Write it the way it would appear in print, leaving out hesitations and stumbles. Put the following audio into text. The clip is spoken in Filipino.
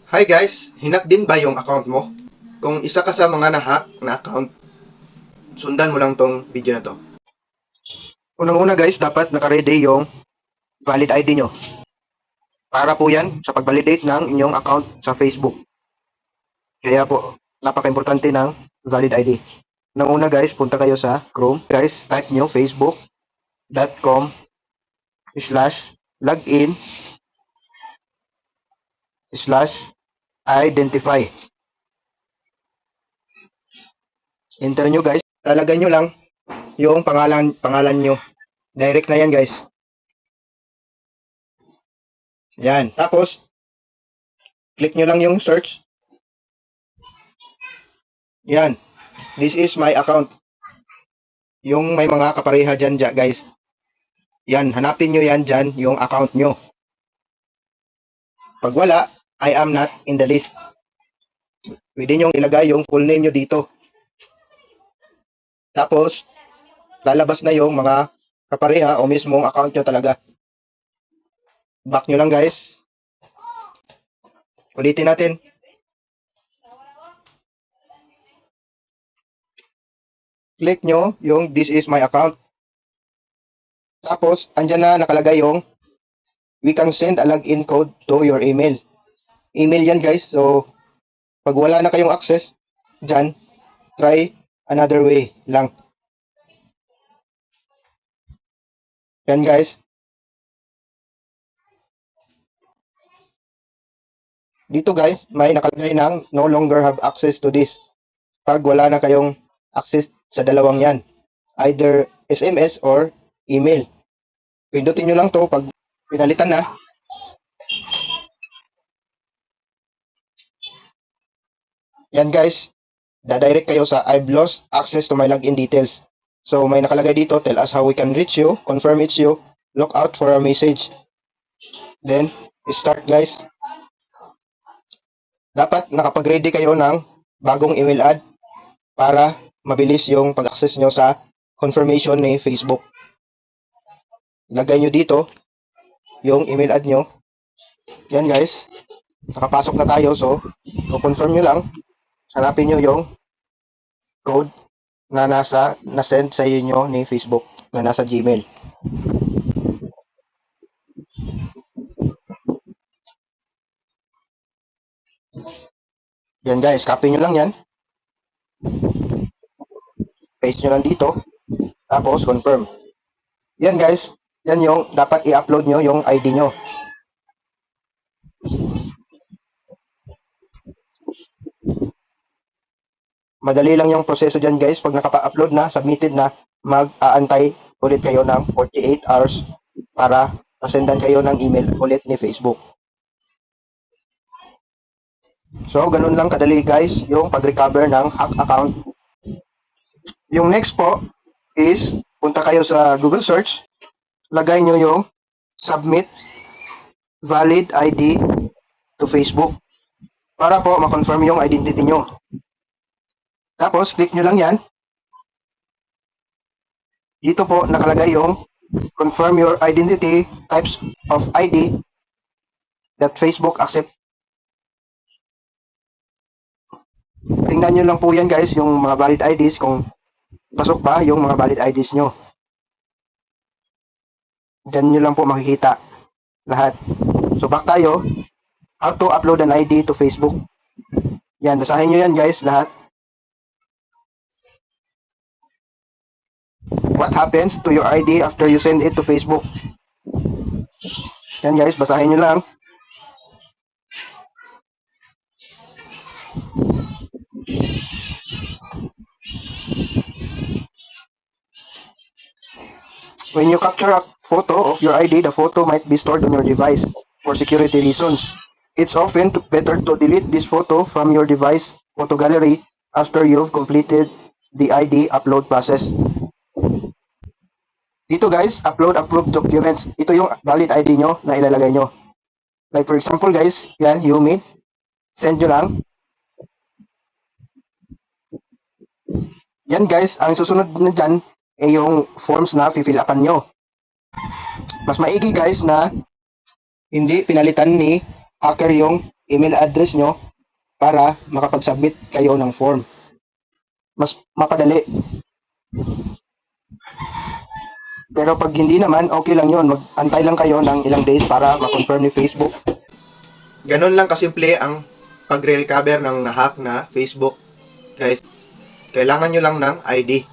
Hi guys, hinak din ba yung account mo? Kung isa ka sa mga nahack na account, sundan mo lang tong video na to. Unang-una guys, dapat naka-ready yung valid ID nyo. Para po yan sa pag-validate ng inyong account sa Facebook. Kaya po, napaka-importante ng valid ID. Unang-una guys, punta kayo sa Chrome. Guys, type nyo facebook.com/login/identify. Enter nyo guys. Lalagay nyo lang yung pangalan nyo. Direct na yan guys. Yan. Tapos, click nyo lang yung search. Yan. This is my account. Yung may mga kapareha dyan guys. Yan. Hanapin nyo yan dyan, yung account nyo. Pag wala, I am not in the list. Pwede nyo ilagay yung full name nyo dito. Tapos, lalabas na yung mga kapareha o mismong account nyo talaga. Back nyo lang guys. Ulitin natin. Click nyo yung this is my account. Tapos, andyan na nakalagay yung we can send a login code to your email. Email yan guys. So, pag wala na kayong access dyan, try another way lang. Yan guys. Dito guys, may nakalagay ng no longer have access to this. Pag wala na kayong access sa dalawang yan. Either SMS or email. Pindutin nyo lang to pag pinalitan na. Yan guys, dadirect kayo sa I've lost access to my login details. So may nakalagay dito, tell us how we can reach you, confirm it's you, look out for a message. Then, start guys. Dapat nakapag-ready kayo ng bagong email ad para mabilis yung pag-access nyo sa confirmation ni Facebook. Lagay nyo dito yung email ad nyo. Yan guys, nakapasok na tayo. So, confirm nyo lang. Hanapin nyo yung code na na-send sa inyo ni Facebook na nasa Gmail. Yan guys, copy nyo lang yan. Paste nyo lang dito. Tapos, confirm. Yan guys, yan yung dapat i-upload nyo yung ID nyo. Madali lang yung proseso dyan guys. Pag nakapa-upload na, submitted na, mag-aantay ulit kayo ng 48 hours para pasendan kayo ng email ulit ni Facebook. So, ganun lang kadali guys yung pag-recover ng hack account. Yung next po is, punta kayo sa Google search, lagay nyo yung submit valid ID to Facebook para po ma-confirm yung identity nyo. Tapos, click nyo lang yan. Dito po nakalagay yung confirm your identity types of ID that Facebook accept. Tingnan nyo lang po yan guys, yung mga valid IDs, kung pasok ba yung mga valid IDs nyo. Diyan nyo lang po makikita lahat. So back tayo, how to upload an ID to Facebook. Yan, basahin nyo yan guys lahat. What happens to your ID after you send it to Facebook? Yan guys, basahin nyo lang. When you capture a photo of your ID, the photo might be stored on your device for security reasons. It's often better to delete this photo from your device photo gallery after you've completed the ID upload process. Dito guys, upload approved documents. Ito yung valid ID nyo na ilalagay nyo. Like for example guys, yan, Yumi. Send nyo lang. Yan guys, ang susunod na dyan ay yung forms na fill upan nyo. Mas maigi guys na hindi pinalitan ni hacker yung email address nyo para makapag-submit kayo ng form. Mas mapadali. Pero pag hindi naman, okay lang yun. Mag-antay lang kayo ng ilang days para ma-confirm ni Facebook. Ganon lang kasimple ang pagre-recover ng nahack na Facebook. Guys, kailangan nyo lang ng ID.